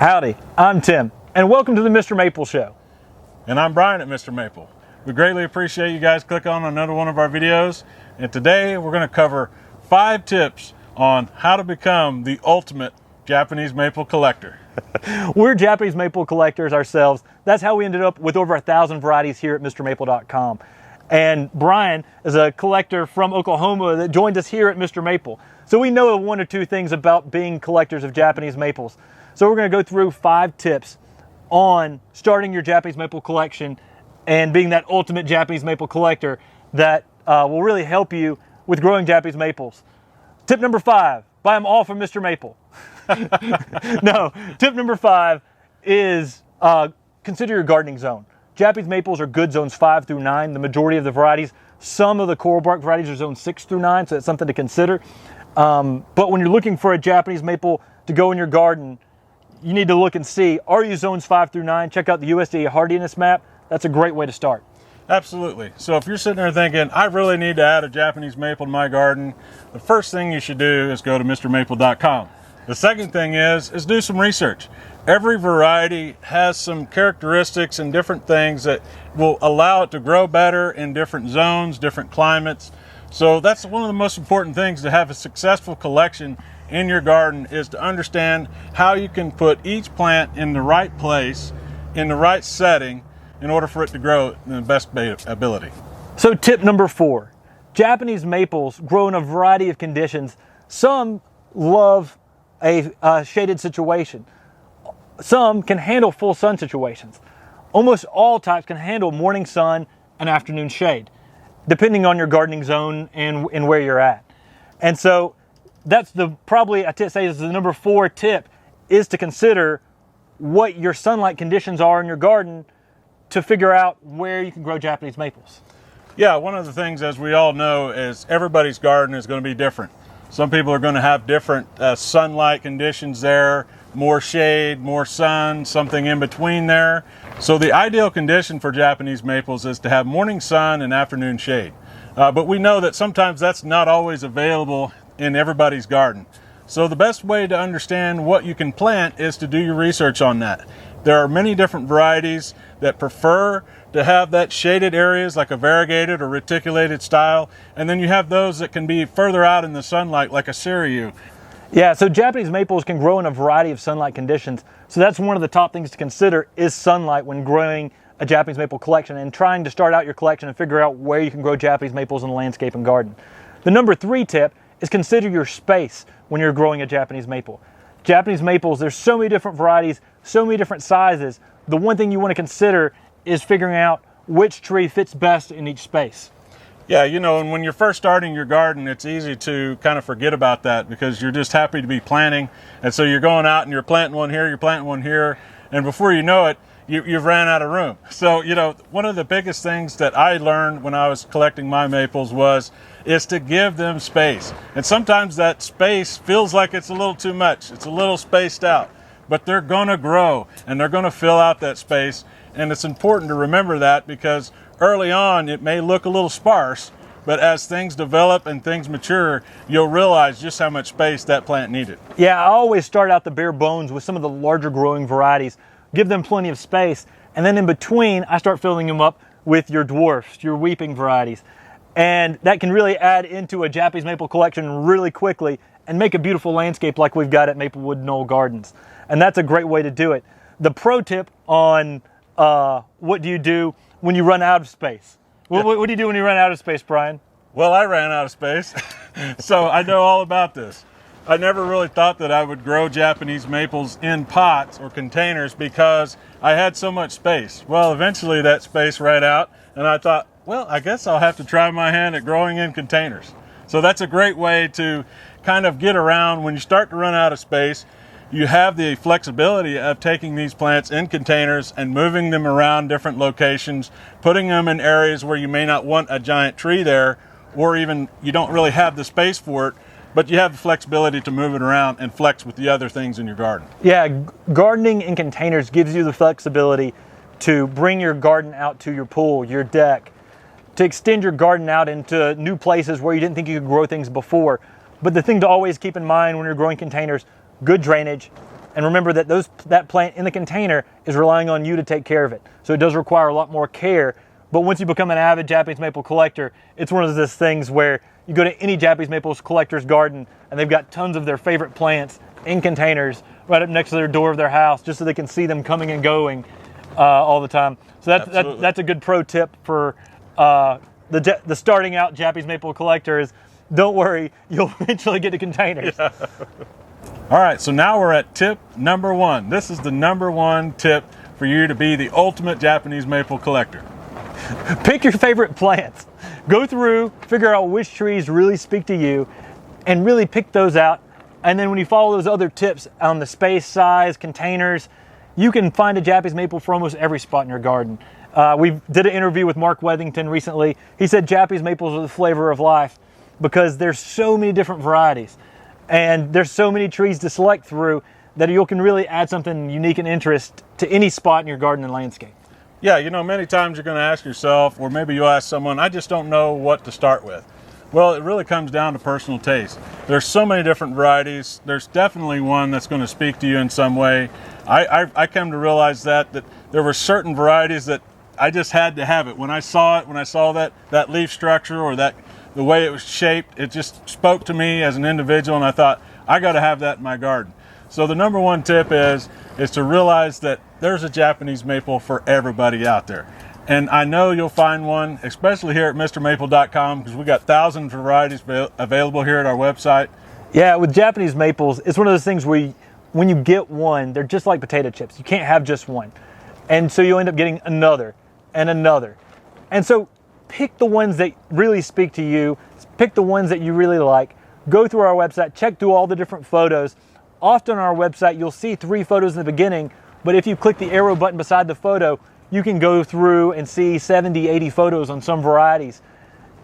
Howdy, I'm Tim, and welcome to the Mr. Maple Show. And I'm Brian at MrMaple. We greatly appreciate you guys clicking on another one of our videos. And today we're going to cover 5 tips on how to become the ultimate Japanese maple collector. We're Japanese maple collectors ourselves. That's how we ended up with over 1,000 varieties here at MrMaple.com. And Brian is a collector from Oklahoma that joined us here at Mr. Maple. So we know one or two things about being collectors of Japanese maples. So we're going to go through 5 tips on starting your Japanese maple collection and being that ultimate Japanese maple collector that will really help you with growing Japanese maples. Tip number 5, buy them all from Mr. Maple. No, tip number 5 is consider your gardening zone. Japanese maples are good zones 5 through 9, the majority of the varieties. Some of the coral bark varieties are zones 6 through 9, so that's something to consider. But when you're looking for a Japanese maple to go in your garden, you need to look and see, are you zones 5 through 9? Check out the USDA hardiness map. That's a great way to start. Absolutely. So if you're sitting there thinking, I really need to add a Japanese maple to my garden, the first thing you should do is go to MrMaple.com. The second thing is do some research. Every variety has some characteristics and different things that will allow it to grow better in different zones, different climates. So that's one of the most important things to have a successful collection in your garden, is to understand how you can put each plant in the right place, in the right setting, in order for it to grow in the best ability. So tip number 4, Japanese maples grow in a variety of conditions. Some love a shaded situation. Some can handle full sun situations. Almost all types can handle morning sun and afternoon shade, depending on your gardening zone and where you're at. And so that's probably I'd say is the number 4 tip, is to consider what your sunlight conditions are in your garden to figure out where you can grow Japanese maples. Yeah, one of the things, as we all know, is everybody's garden is going to be different. Some people are going to have different sunlight conditions there, more shade, more sun, something in between there. So the ideal condition for Japanese maples is to have morning sun and afternoon shade. But we know that sometimes that's not always available in everybody's garden. So the best way to understand what you can plant is to do your research on that. There are many different varieties that prefer to have that shaded areas, like a variegated or reticulated style, and then you have those that can be further out in the sunlight, like a Siryu. Yeah, so Japanese maples can grow in a variety of sunlight conditions. So that's one of the top things to consider, is sunlight when growing a Japanese maple collection and trying to start out your collection and figure out where you can grow Japanese maples in the landscape and garden. The number 3 tip is consider your space when you're growing a Japanese maple. Japanese maples, there's so many different varieties, so many different sizes. The one thing you want to consider is figuring out which tree fits best in each space. Yeah, you know, and when you're first starting your garden, it's easy to kind of forget about that because you're just happy to be planting. And so you're going out and you're planting one here, you're planting one here, and before you know it, you've ran out of room. So, you know, one of the biggest things that I learned when I was collecting my maples is to give them space. And sometimes that space feels like it's a little too much. It's a little spaced out, but they're gonna grow and they're gonna fill out that space. And it's important to remember that, because early on it may look a little sparse, but as things develop and things mature, you'll realize just how much space that plant needed. Yeah, I always start out the bare bones with some of the larger growing varieties, give them plenty of space, and then in between I start filling them up with your dwarfs, your weeping varieties. And that can really add into a Japanese maple collection really quickly and make a beautiful landscape like we've got at Maplewood Knoll Gardens. And that's a great way to do it. The pro tip on what do you do when you run out of space? What do you do when you run out of space, Brian? Well, I ran out of space, so I know all about this. I never really thought that I would grow Japanese maples in pots or containers because I had so much space. Well, eventually that space ran out, and I thought, well, I guess I'll have to try my hand at growing in containers. So that's a great way to kind of get around when you start to run out of space. You have the flexibility of taking these plants in containers and moving them around different locations, putting them in areas where you may not want a giant tree there, or even you don't really have the space for it, but you have the flexibility to move it around and flex with the other things in your garden. Yeah, gardening in containers gives you the flexibility to bring your garden out to your pool, your deck, to extend your garden out into new places where you didn't think you could grow things before. But the thing to always keep in mind when you're growing containers, good drainage, And remember that that plant in the container is relying on you to take care of it. So it does require a lot more care. But once you become an avid Japanese maple collector, it's one of those things where you go to any Japanese maple collector's garden and they've got tons of their favorite plants in containers right up next to their door of their house, just so they can see them coming and going all the time. So that's a good pro tip for the starting out Japanese maple collector is, don't worry, you'll eventually get to containers. Yeah. All right, so now we're at tip number 1. This is the number 1 tip for you to be the ultimate Japanese maple collector. Pick your favorite plants. Go through, figure out which trees really speak to you, and really pick those out. And then when you follow those other tips on the space, size, containers, you can find a Japanese maple for almost every spot in your garden. We did an interview with Mark Wethington recently. He said Japanese maples are the flavor of life because there's so many different varieties and there's so many trees to select through that you can really add something unique and interest to any spot in your garden and landscape. Yeah, you know, many times you're going to ask yourself, or maybe you'll ask someone, I just don't know what to start with. Well, it really comes down to personal taste. There's so many different varieties. There's definitely one that's going to speak to you in some way. I come to realize that there were certain varieties that I just had to have it. When I saw that leaf structure or the way it was shaped, it just spoke to me as an individual, and I thought, I got to have that in my garden. So the number 1 tip is to realize that there's a Japanese maple for everybody out there. And I know you'll find one, especially here at MrMaple.com, because we got thousands of varieties available here at our website. Yeah, with Japanese maples, it's one of those things where when you get one, they're just like potato chips. You can't have just one. And so you'll end up getting another and another. And so pick the ones that really speak to you, pick the ones that you really like, go through our website, check through all the different photos. Often on our website, you'll see 3 photos in the beginning, but if you click the arrow button beside the photo, you can go through and see 70, 80 photos on some varieties.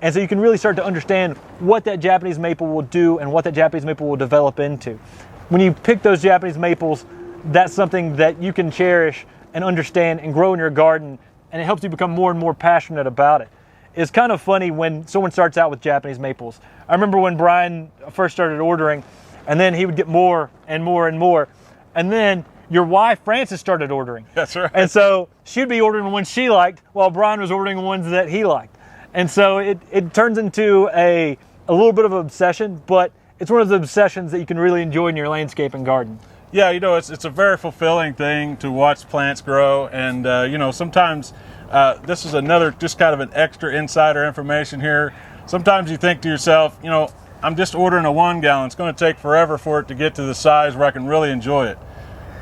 And so you can really start to understand what that Japanese maple will do and what that Japanese maple will develop into. When you pick those Japanese maples, that's something that you can cherish and understand and grow in your garden, and it helps you become more and more passionate about it. It's kind of funny when someone starts out with Japanese maples. I remember when Brian first started ordering, and then he would get more and more and more. And then your wife, Frances, started ordering. That's right. And so she'd be ordering the ones she liked while Brian was ordering the ones that he liked. And so it turns into a little bit of an obsession, but it's one of those obsessions that you can really enjoy in your landscape and garden. Yeah, you know, it's a very fulfilling thing to watch plants grow. And, you know, sometimes this is another just kind of an extra insider information here. Sometimes you think to yourself, you know, I'm just ordering a 1 gallon. It's going to take forever for it to get to the size where I can really enjoy it.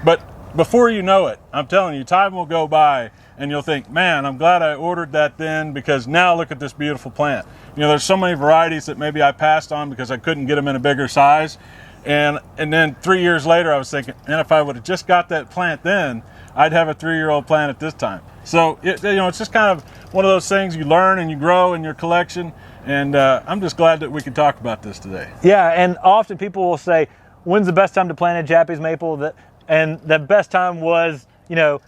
But before you know it, I'm telling you, time will go by and you'll think, man, I'm glad I ordered that then, because now look at this beautiful plant. You know, there's so many varieties that maybe I passed on because I couldn't get them in a bigger size. And then 3 years later, I was thinking, man, if I would have just got that plant then, I'd have a 3-year-old plant at this time. So, you know, it's just kind of one of those things you learn and you grow in your collection. And I'm just glad that we could talk about this today. Yeah, and often people will say, when's the best time to plant a Japanese maple? And the best time was, you know,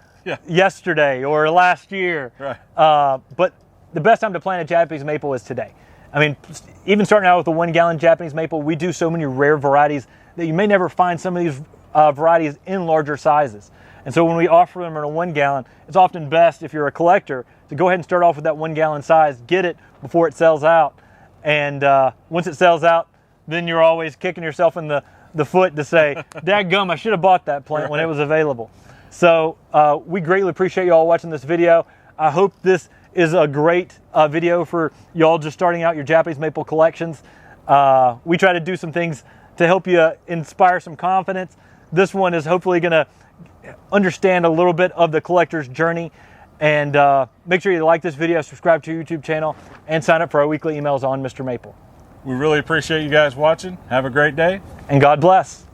yesterday or last year. Right. But the best time to plant a Japanese maple is today. I mean, even starting out with a 1 gallon Japanese maple, we do so many rare varieties that you may never find some of these varieties in larger sizes. And so when we offer them in a 1 gallon, it's often best, if you're a collector, to go ahead and start off with that 1 gallon size, get it before it sells out. And once it sells out, then you're always kicking yourself in the foot to say, dadgum, I should have bought that plant when it was available. So we greatly appreciate you all watching this video. I hope this is a great video for y'all just starting out your Japanese maple collections. We try to do some things to help you inspire some confidence. This one is hopefully going to understand a little bit of the collector's journey. And make sure you like this video, subscribe to your YouTube channel, and sign up for our weekly emails on Mr. Maple. We really appreciate you guys watching. Have a great day. And God bless.